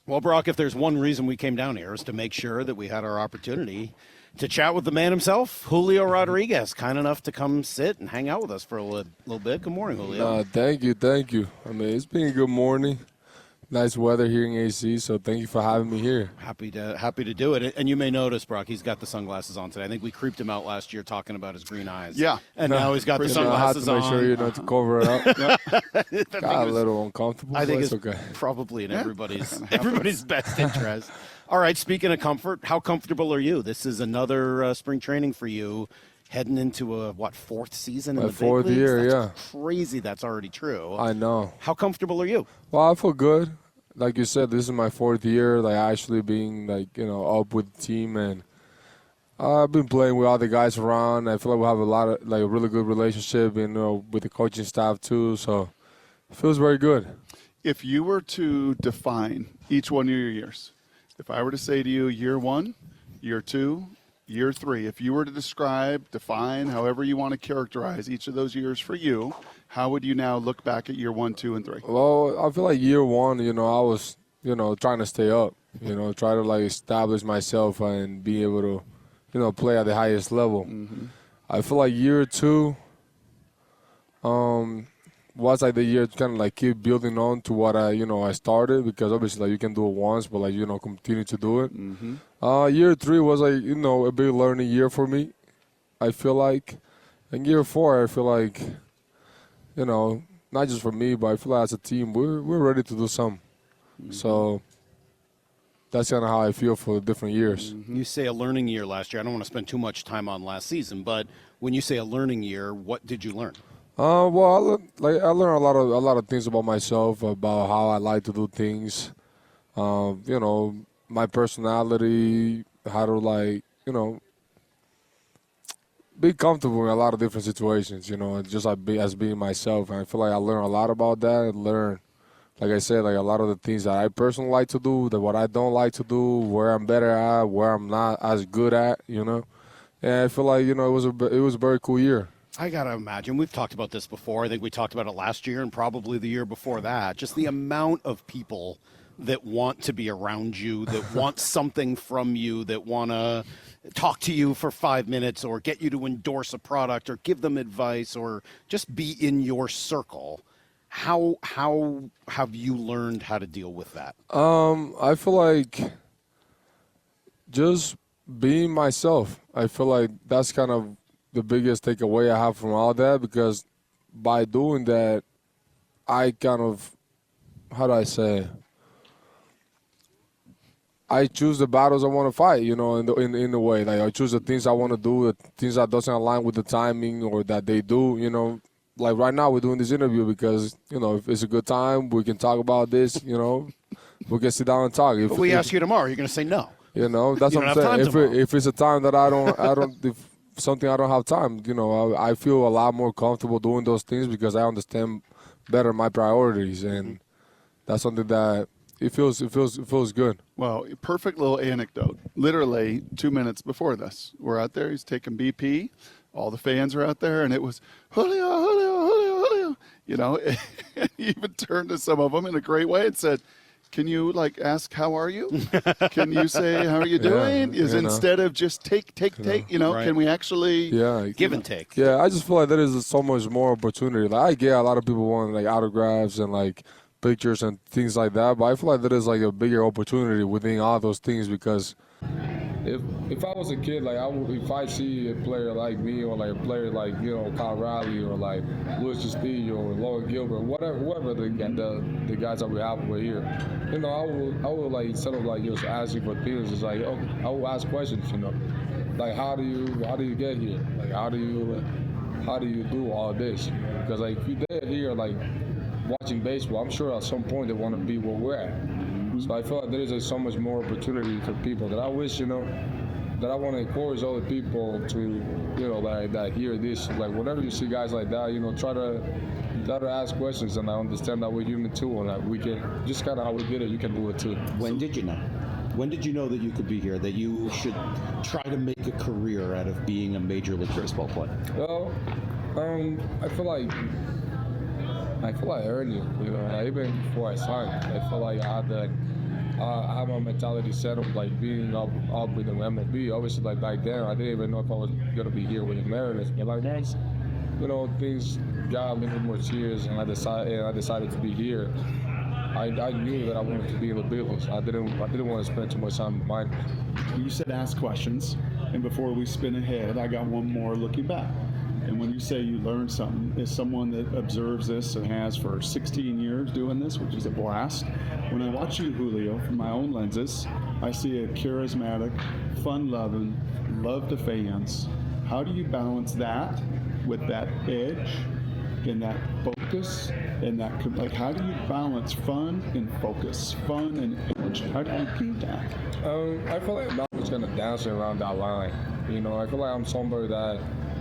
Well, Brock, if there's one reason we came down here is to make sure that we had our opportunity to chat with the man himself, Julio Rodriguez, kind enough to come sit and hang out with us for a little bit. Good morning, Julio. Thank you. I mean, it's been a good morning. Nice weather here in AC, so thank you for having me here. Happy to do it. And you may notice, Brock, he's got the sunglasses on today. I think we creeped him out last year talking about his green eyes. Yeah. And now he's got the sunglasses on. I have to make sure you don't cover it up. Got a little uncomfortable. I think it's okay. Probably in everybody's best interest. All right, speaking of comfort, how comfortable are you? This is another spring training for you. Heading into a, fourth season in the fourth big leagues? year, That's crazy that's already true. I know. How comfortable are you? Well, I feel good. Like you said, this is my fourth year, like actually being up with the team, and I've been playing with all the guys around. I feel like we have a really good relationship, with the coaching staff too. So it feels very good. If you were to define each one of your years, if I were to say to you year 1, year 2, year 3, if you were to define, however you want to characterize each of those years for you, how would you now look back at year 1, 2, and 3? Well, I feel like year 1, I was, trying to stay up, try to establish myself and be able to, play at the highest level. Mm-hmm. I feel like year 2 was the year to kind of keep building on to what I started, because obviously you can do it once, but continue to do it. Mm-hmm. Year 3 was a big learning year for me, I feel like. And year 4, I feel like, not just for me, but I feel like as a team, we're ready to do something. Mm-hmm. So that's kind of how I feel for the different years. Mm-hmm. You say a learning year last year. I don't want to spend too much time on last season, but when you say a learning year, what did you learn? Well, I learned a lot of things about myself, about how I like to do things. My personality, how to be comfortable in a lot of different situations, and just as being myself. And I feel like I learned a lot about that. Like I said, a lot of the things that I personally like to do, what I don't like to do, where I'm better at, where I'm not as good at, And I feel like it was a very cool year. I got to imagine, we've talked about this before. I think we talked about it last year and probably the year before that. Just the amount of people that want to be around you, that want something from you, that want to talk to you for 5 minutes or get you to endorse a product or give them advice or just be in your circle. How have you learned how to deal with that? I feel like just being myself. I feel like that's kind of the biggest takeaway I have from all that, because by doing that, I kind of, how do I say, I choose the battles I want to fight, in a way. I choose the things I want to do, the things that doesn't align with the timing or that they do, Like right now we're doing this interview because, if it's a good time, we can talk about this, we can sit down and talk. But we ask you tomorrow, you're going to say no. That's what I'm saying. If it's a time that if something I don't have time, I feel a lot more comfortable doing those things because I understand better my priorities, and that's something that it feels good. Well, perfect little anecdote. Literally 2 minutes before this, we're out there. He's taking BP. All the fans are out there, and it was Julio, Julio, Julio, Julio. And he even turned to some of them in a great way and said, "Can you ask how are you? Can you say how are you doing?" Instead of just take. Right. Can we actually give and take? Yeah, I just feel like there is so much more opportunity. I get a lot of people want autographs and pictures and things like that, but I feel like there is a bigger opportunity within all those things, because if I was a kid, if I see a player like me or a player like Kyle Riley or Luis Castillo or Logan Gilbert, whoever the guys that we have over here, I will instead of just asking for things, it's I will ask questions, how do you get here, how do you do all this, because if you're here watching baseball, I'm sure at some point they want to be where we're at. So I feel like there is so much more opportunity for people that I wish, that I want to encourage other people to, that hear this. Whenever you see guys like that, try to ask questions, and I understand that we're human too, and that we can, just kind of how we did it, you can do it too. When did you know? When did you know that you could be here, that you should try to make a career out of being a Major League Baseball player? Well, I feel like I earned it, even before I signed. I feel like I I have my mentality set up like being up with the MLB. Obviously, like back then, I didn't even know if I was gonna be here with the Mariners. And like that's, things got a little bit more serious, and I decided to be here. I knew that I wanted to be in the big leagues. I didn't want to spend too much time in minors. You said ask questions, and before we spin ahead, I got one more looking back. And when you say you learned something, as someone that observes this and has for 16 years doing this, which is a blast, when I watch you, Julio, from my own lenses, I see a charismatic, fun-loving, love to fans. How do you balance that with that edge and that focus and that, like, how do you balance fun and focus, fun and edge? How do you keep that? I feel like I'm always kind of dancing around that line. I feel like I'm somebody that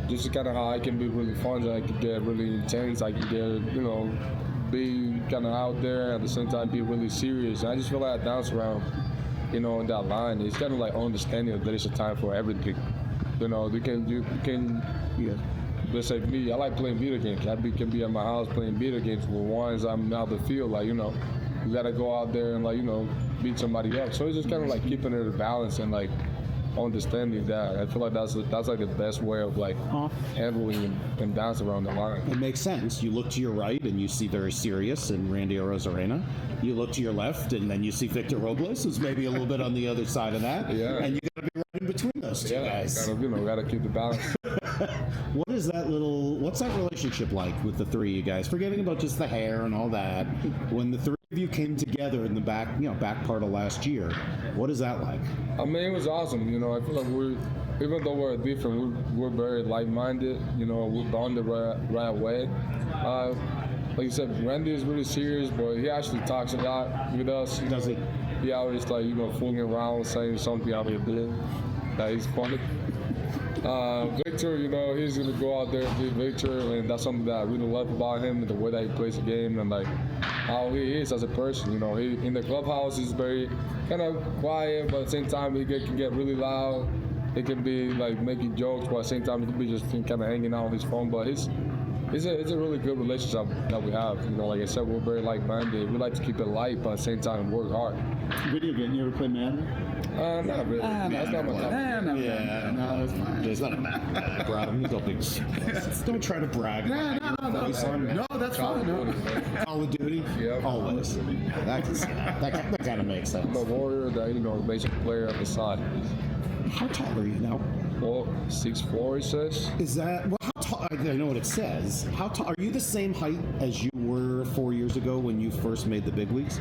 this is kind of how I can be really fun. I can get really intense. I can get, be kind of out there at the same time be really serious. And I just feel like I dance around, in that line. It's kind of like understanding that there is a time for everything. You can. Let's say me, I like playing video games. I can be at my house playing video games. But once I'm out the field, you gotta go out there and beat somebody up. So it's just kind of like keeping it a balance and understanding that. I feel like that's like the best way of handling and dancing around the line. It makes sense. You look to your right and you see very serious and Randy Arozorena. You look to your left and then you see Victor Robles, who's maybe a little bit on the other side of that. Yeah. And you got to be right in between those two guys. Gotta keep the balance. What's that relationship like with the three of you guys? Forgetting about just the hair and all that. When the three of you came together in the back part of last year, what is that like? I mean, it was awesome. I feel like even though we're different, we're very like-minded. We're bonded right away. Like you said, Randy is really serious, but he actually talks a lot with us. Does he? He always fooling around, saying something out of there that he's funny. Victor, he's gonna go out there and be Victor, and that's something that I really love about him, the way that he plays the game, and how he is as a person. He in the clubhouse is very kind of quiet, but at the same time he can get really loud. He can be making jokes, but at the same time he can be just kind of hanging out on his phone. But it's a really good relationship that we have. Like I said, we're very like-minded. We like to keep it light, but at the same time work hard. Video game, you ever play Madden? Not really. That's not my top. No, that's fine. It's not a bad problem. Don't try to brag. No, that's fine. No. Call of Duty? Yeah. Always. That kind of makes sense. I'm a warrior that, basic player on the side. How tall are you now? Well, 6'4", it says. Is that, well, how tall, I know what it says. How tall, are you the same height as you were 4 years ago when you first made the big leagues?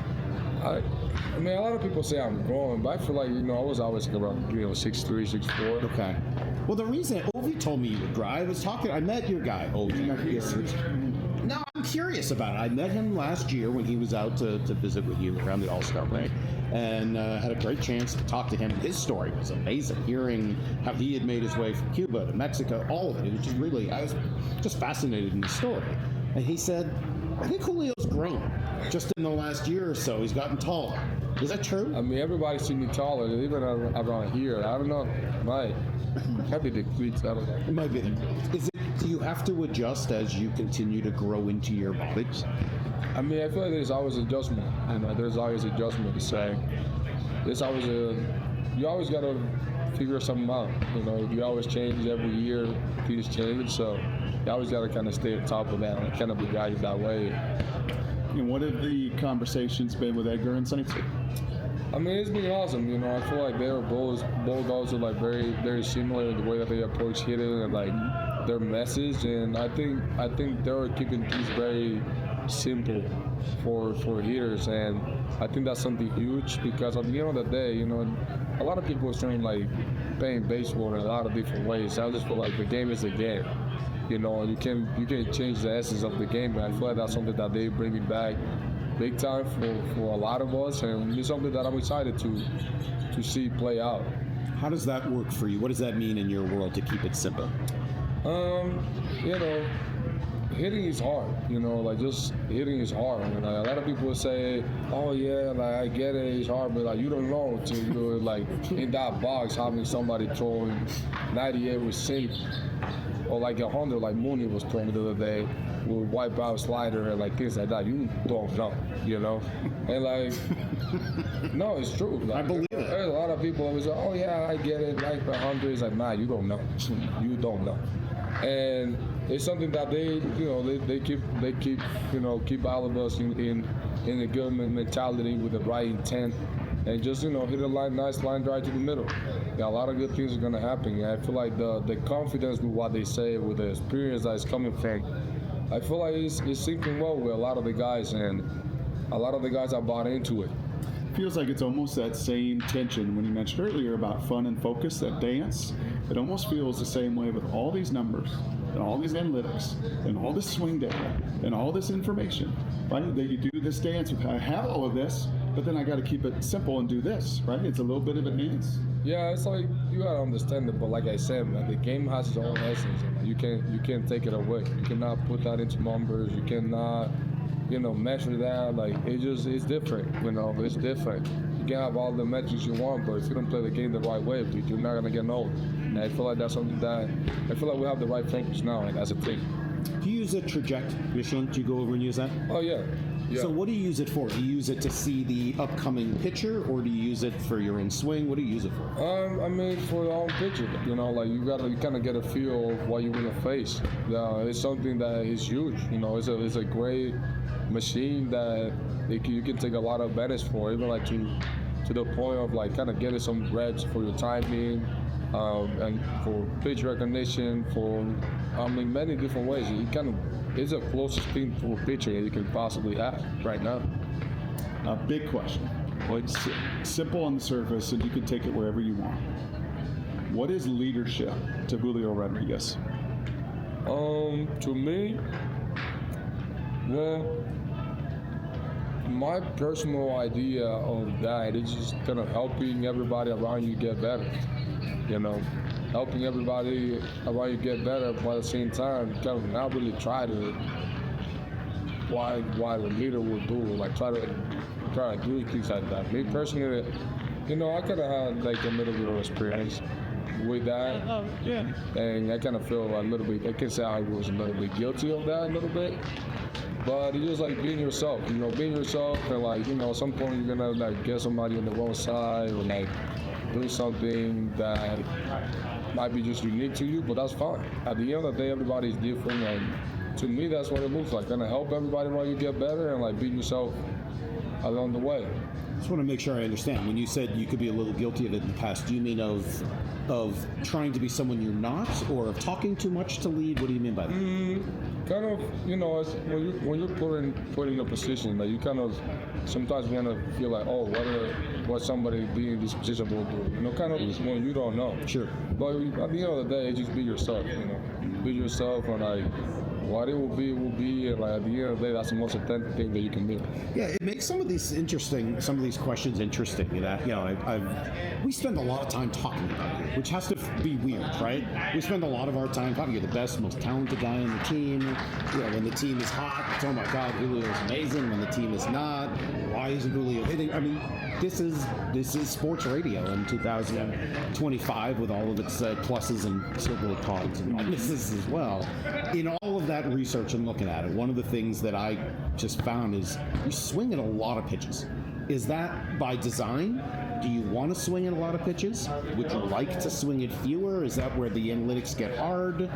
I mean, a lot of people say I'm growing, but I feel like, I was always around, 6'3", 6'4". Okay. Well, the reason, Ovi told me you would grow, I met your guy, Ovi. No, I'm curious about it. I met him last year when he was out to visit with you around the All-Star break, and had a great chance to talk to him. His story was amazing, hearing how he had made his way from Cuba to Mexico, all of it. It was just really, I was just fascinated in the story. And he said, I think Julio's grown just in the last year or so. He's gotten taller. Is that true? I mean, everybody's seen me taller, even around here. I don't know. Might be the cleats. I don't know. It might be the cleats. Do you have to adjust as you continue to grow into your body? I mean, I feel like there's always adjustment. There's always adjustment to say. There's always you always got to figure something out. You always change every year. Things change, so you always got to kind of stay on top of that and kind of be guided that way. And what have the conversations been with Edgar and Seitzer? I mean, it's been awesome. I feel like they're both also very, very similar in the way that they approach hitting and their message. And I think they're keeping things very simple for hitters, and I think that's something huge because at the end of the day, a lot of people are saying playing baseball in a lot of different ways. I just feel like the game is a game. You can't change the essence of the game, and I feel like that's something that they bring it back big time for a lot of us, and it's something that I'm excited to see play out. How does that work for you? What does that mean in your world to keep it simple? hitting is hard, like just hitting is hard. And like, a lot of people say, oh yeah, like I get it, it's hard, but like you don't know until you're like in that box having somebody throwing 98 with sink or like 100 like Mooney was throwing the other day with wipe out slider and like things like that. You don't know, And like, no, it's true. Like, I believe it. There's a lot of people always say, oh yeah, I get it, like the 100 is like, nah, you don't know. You don't know. And it's something that they keep all of us in a good mentality with the right intent, and just hit a nice line drive to the middle. Yeah, a lot of good things are gonna happen. And I feel like the confidence with what they say, with the experience that is coming from, I feel like it's syncing well with a lot of the guys, and a lot of the guys are bought into it. Feels like it's almost that same tension when you mentioned earlier about fun and focus, that dance. It almost feels the same way with all these numbers and all these analytics and all this swing data and all this information, right? That you do this dance with, I have all of this, but then I got to keep it simple and do this, right? It's a little bit of a dance. Yeah, it's like you gotta understand it, but like I said, man, the game has its own essence. And you can't take it away. You cannot put that into numbers. You cannot measure that. Like it's different. It's different. You can have all the metrics you want, but if you don't play the game the right way, you're not gonna get old. And I feel like that's something that I feel like we have the right focus now, and as a team. Do you use a traject machine? Do you go over and use that? Oh yeah. Yeah. So what do you use it for? Do you use it to see the upcoming pitcher, or do you use it for your in swing? What do you use it for? I mean, for your own pitcher, like you kind of get a feel of what you're gonna face. It's something that is huge. It's a great machine that you can take a lot of advantage for, even like to the point of like kind of getting some reps for your timing, and for pitch recognition, for many different ways. It's the closest thing to a pitcher that you can possibly have right now. A big question. Well, it's simple on the surface, and you can take it wherever you want. What is leadership to Julio Rodriguez? To me, well, my personal idea of that is just kind of helping everybody around you get better. Helping everybody around you get better, but at the same time, kind of not really try to why the leader would do, like try to do things like that. Me personally, I kind of had like a little bit of experience with that. Oh, yeah. And I kind of feel a little bit, I can say I was a little bit guilty of that a little bit. But it's just like being yourself, being yourself, and like, at some point you're gonna like get somebody on the wrong side or like do something that might be just unique to you, but that's fine. At the end of the day, everybody's different, and to me, that's what it looks like. Gonna help everybody while you get better and like beat yourself along the way. I just want to make sure I understand. When you said you could be a little guilty of it in the past, do you mean of trying to be someone you're not, or of talking too much to lead? What do you mean by that? Kind of, it's when you're put in a position that you kind of sometimes kind of feel like, oh, what somebody being in this position will do. Kind of when you don't know. Sure. But at the end of the day, just be yourself. Be yourself, and like what it will be, and like at the end of the day, that's the most authentic thing that you can do. Yeah, it makes some of these questions interesting. We spend a lot of time talking about you, which has to be weird, right? We spend a lot of our time talking. You're the best, most talented guy on the team. When the team is hot, oh my God, Julio is amazing. When the team is not, why isn't Julio hitting? I mean, this is sports radio in 2025 with all of its pluses and silver cogs and minuses as well. In all of that research and looking at it, one of the things that I just found is you swing at a lot of pitches. Is that by design? Do you want to swing at a lot of pitches? Would you like to swing at fewer? Is that where the analytics get hard?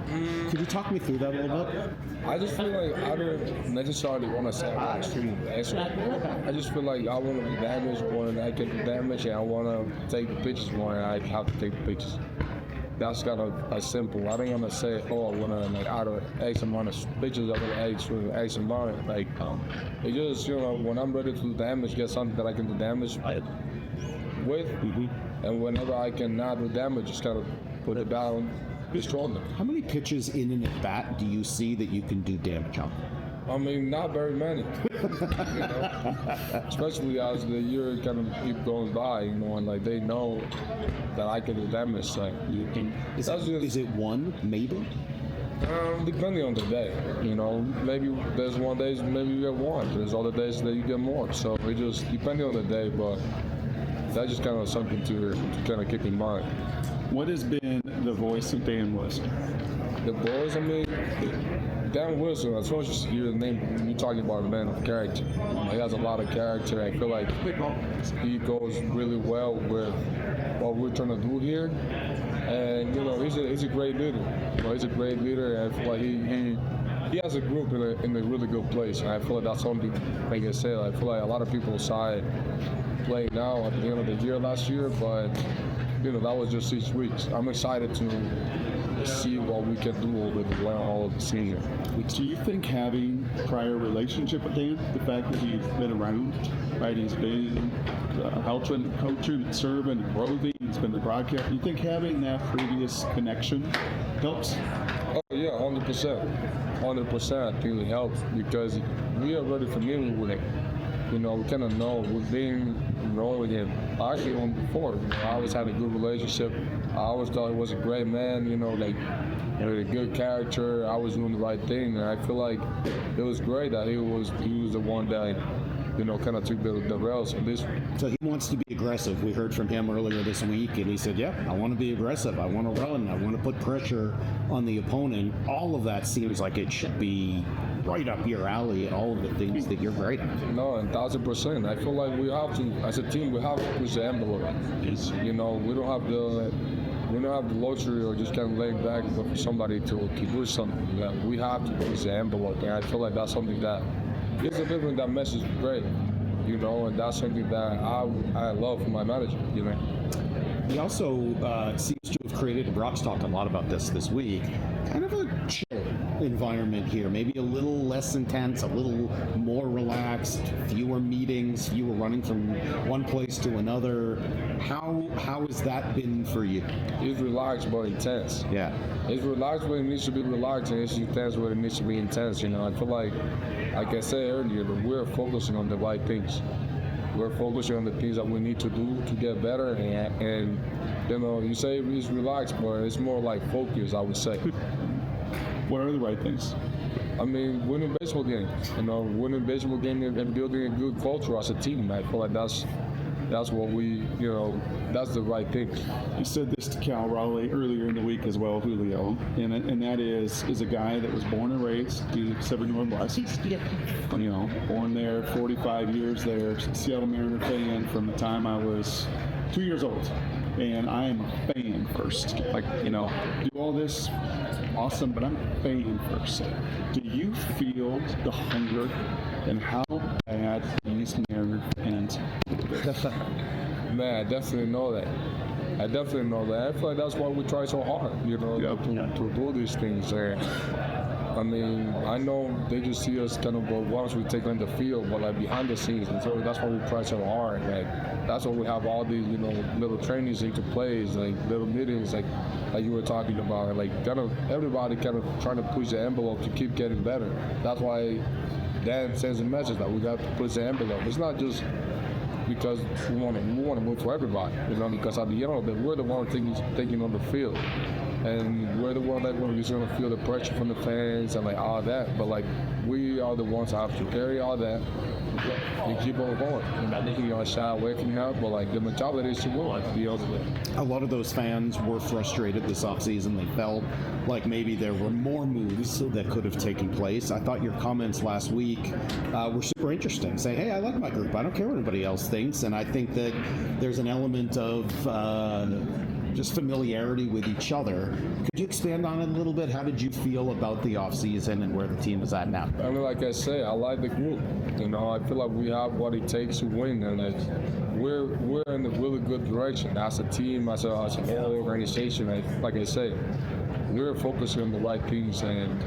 Could you talk me through that a little bit? I just feel like I don't necessarily want to say I'm an extreme answer. I just feel like I want to be damaged when I get the damage, and I want to take the pitches when I have to take the pitches. That's kind of a simple. I don't want to say, oh, I want to like out of X amount of pitches, I want to swing X amount. Like, it just when I'm ready to do damage, get something that I can do damage with, and whenever I cannot do damage, just kind of put it down, destroy them. How many pitches in an at bat do you see that you can do damage on? I mean, not very many. Especially as the year kind of keep going by, and like they know that I can do damage. Like is it one maybe? Depending on the day, you know, maybe there's one days maybe you get one, there's other days that you get more. So it just depending on the day, but that's just kind of something to kind of keep in mind. What has been the voice of Dan Wilson? The boys, I mean, Dan Wilson, as soon as you hear the name, you're talking about a man of character. He has a lot of character. I feel like he goes really well with what we're trying to do here. And, you know, he's a great leader. You know, he's a great leader, and I feel like he has a group in a really good place. And I feel like that's something, like I said, I feel like a lot of people saw it playing now at the end of the year last year, but, you know, that was just 6 weeks. I'm excited to see what we can do over the all of the season. Do you think having prior relationship with Dan, the fact that he's been around, right? He's been helping, coaching, serving, roving, he's been the broadcast. Do you think having that previous connection helps? Oh yeah, 100%. 100%. I think it helps because we are already familiar with it. You know, we kind of know we've been knowing him actually on before. You know, I always had a good relationship. I always thought he was a great man. You know, like a good character. I was doing the right thing, and I feel like it was great that he was the one that, you know, kind of took the rails on this. So he wants to be aggressive. We heard from him earlier this week, and he said, "Yeah, I want to be aggressive. I want to run. I want to put pressure on the opponent." All of that seems like it should be right up your alley, and all of the things that you're great at. No, 1,000%. I feel like we have to, as a team, we have to push the envelope. You know, we don't have the luxury or just kind of laying back for somebody to push something. Yeah, we have to push the envelope, and I feel like that's something that is a different that message is great. You know, and that's something that I love from my manager. You know. He also seems to have created, and Brock's talked a lot about this week, kind of a chill environment here. Maybe a little less intense, a little more relaxed, fewer meetings, fewer running from one place to another. How has that been for you? It's relaxed but intense. Yeah. It's relaxed when it needs to be relaxed, and it's intense when it needs to be intense. You know, I feel like I said earlier, that we're focusing on the right things. We're focusing on the things that we need to do to get better, and you know, you say it's relaxed, but it's more like focus, I would say. What are the right things? I mean, winning baseball games, you know, winning baseball games and building a good culture as a team. I feel like that's what we, you know, that's the right thing. You said this to Cal Raleigh earlier in the week as well, Julio, and that is a guy that was born and raised in Pacific Northwest. You know, born there, 45 years there, Seattle Mariner fan from the time I was 2 years old. And I am a fan first. Like, you know, do all this, awesome, but I'm a fan first. Do you feel the hunger and how bad these Mariner fans? Man, I definitely know that. I definitely know that. I feel like that's why we try so hard, you know, to do these things. I mean, I know they just see us kind of once we take on the field, but like behind the scenes, and so that's why we try so hard. Like that's why we have all these, you know, little trainings into plays, like little meetings, like you were talking about, like kind of everybody kind of trying to push the envelope to keep getting better. That's why Dan sends a message that we got to push the envelope. It's not just because we want to move for everybody, you know, because at the end of it, we're the one taking on the field. And we're the one that is going to feel the pressure from the fans and like all that. But like we are the ones that have to carry all that and keep on going. And not making you shy away from that, but like the mentality is to win at the end of it. A lot of those fans were frustrated this offseason. They felt like maybe there were more moves that could have taken place. I thought your comments last week were super interesting, saying, hey, I like my group. I don't care what anybody else thinks. And I think that there's an element of just familiarity with each other. Could you expand on it a little bit? How did you feel about the offseason and where the team is at now? I mean, like I say, I like the group. You know, I feel like we have what it takes to win, and we're in a really good direction as a team, as a whole organization. Like I say, we're focusing on the right things, and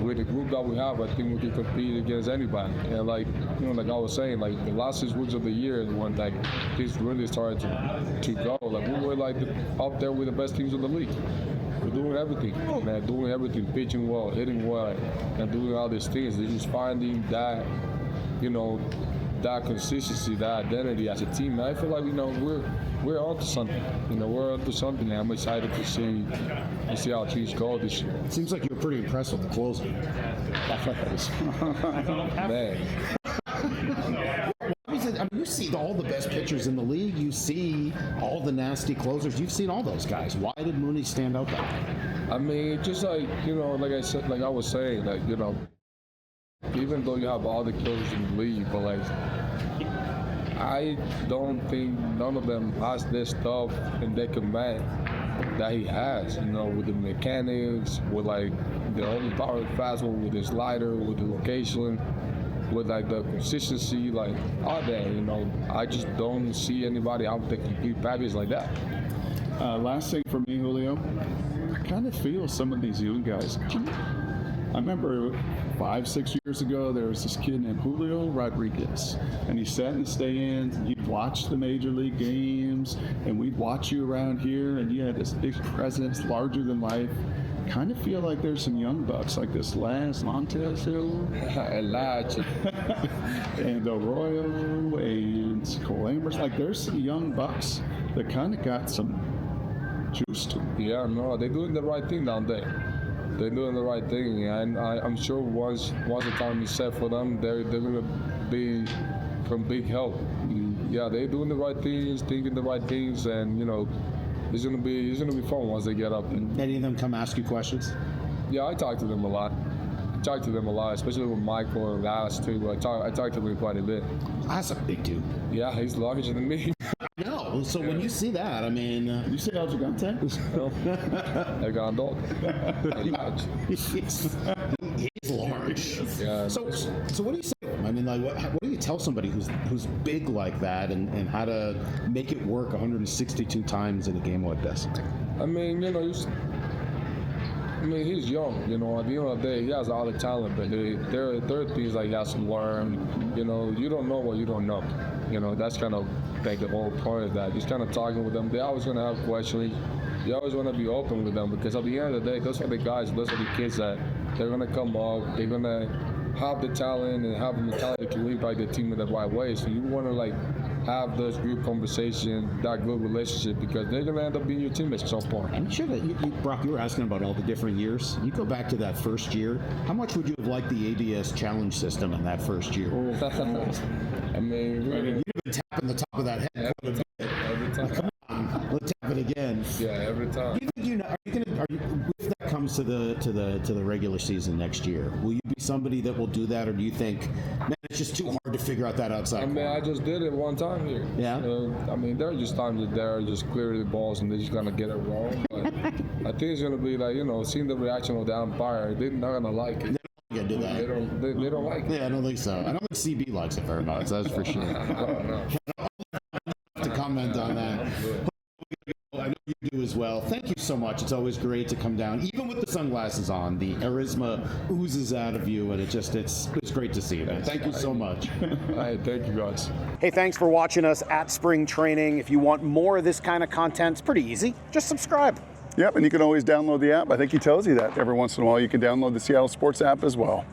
with the group that we have, I think we can compete against anybody. And like, you know, like I was saying, like the last 6 weeks of the year, when like things really started to go, like we were like up there with the best teams in the league. We're doing everything, man, doing everything, pitching well, hitting well, and doing all these things. They're just finding that, you know, that consistency, that identity as a team. And I feel like we're onto something. We're onto something. And I'm excited to see how things go this year. It seems like you're pretty impressed with the closing. Man. You see all the best pitchers in the league. You see all the nasty closers. You've seen all those guys. Why did Mooney stand out that way? I mean, just like like I said, like I was saying, like even though you have all the closers in the league, but like I don't think none of them has this stuff in their command that he has. With the mechanics, with like the overpowered fastball, with his slider, with the location, with like the consistency, like all that. I just don't see anybody out there complete package like that. Last thing for me, Julio, I kind of feel some of these young guys. I remember 5-6 years ago, there was this kid named Julio Rodriguez, and he sat in the stands, and he'd watch the major league games, and we'd watch you around here, and you had this big presence, larger than life. Kind of feel like there's some young bucks like this Laz Montes Elijah and Arroyo and Cole Ambers. Like there's some young bucks that kind of got some juice to them. Yeah, no, they're doing the right thing down there. They're doing the right thing, and I'm sure once the time is set for them, they're gonna be from big help. Yeah, they're doing the right things, thinking the right things, and it's gonna be fun once they get up. Any of them come ask you questions? Yeah, I talk to them a lot. Especially with Michael and Laz too. I talk to them quite a bit. That's a big dude. Yeah, he's larger than me. No, so when you see that, I mean, You say El Gigante? El Grandot. He's large. Yeah. So what do you say to him? I mean, like, what do you tell somebody who's big like that, and how to make it work 162 times in a game like this? I mean, he's young. At the end of the day, he has all the talent, but there are things like he has to learn. You don't know what you don't know. That's kind of like the whole point of that. Just kind of talking with them. They're always going to have questions. You always want to be open with them, because at the end of the day, those are the guys, those are the kids that they're going to come up. They're going to have the talent and have the mentality to impact the team in the right way. So you want to have those group conversations, that good relationship, because they're going to end up being your teammates at some point. I'm sure that Brock, you were asking about all the different years. You go back to that first year. How much would you have liked the ADS challenge system in that first year? I mean, really, You've been tapping the top of that head. every time. Come on, let's tap it again. Yeah, every time. Do you think if that comes to the regular season next year, will you be somebody that will do that, or do you think, man, it's just too hard to figure out that outside? I mean, I just did it one time here. Yeah. I mean, there are just times that they're just clear the balls and they're just gonna get it wrong. But I think it's gonna be like, seeing the reaction of the umpire, they're not gonna like it. You do that. They don't like it. Yeah, I don't think so. I don't think CB likes it very much. That's for sure. I don't know. To comment on that. I know you do as well. Thank you so much. It's always great to come down, even with the sunglasses on. The charisma oozes out of you, and it's great to see you, man. Thank you so much. Hey, thank you guys. Hey, thanks for watching us at Spring Training. If you want more of this kind of content, it's pretty easy. Just subscribe. Yep, and you can always download the app. I think he tells you that every once in a while. You can download the Seattle Sports app as well.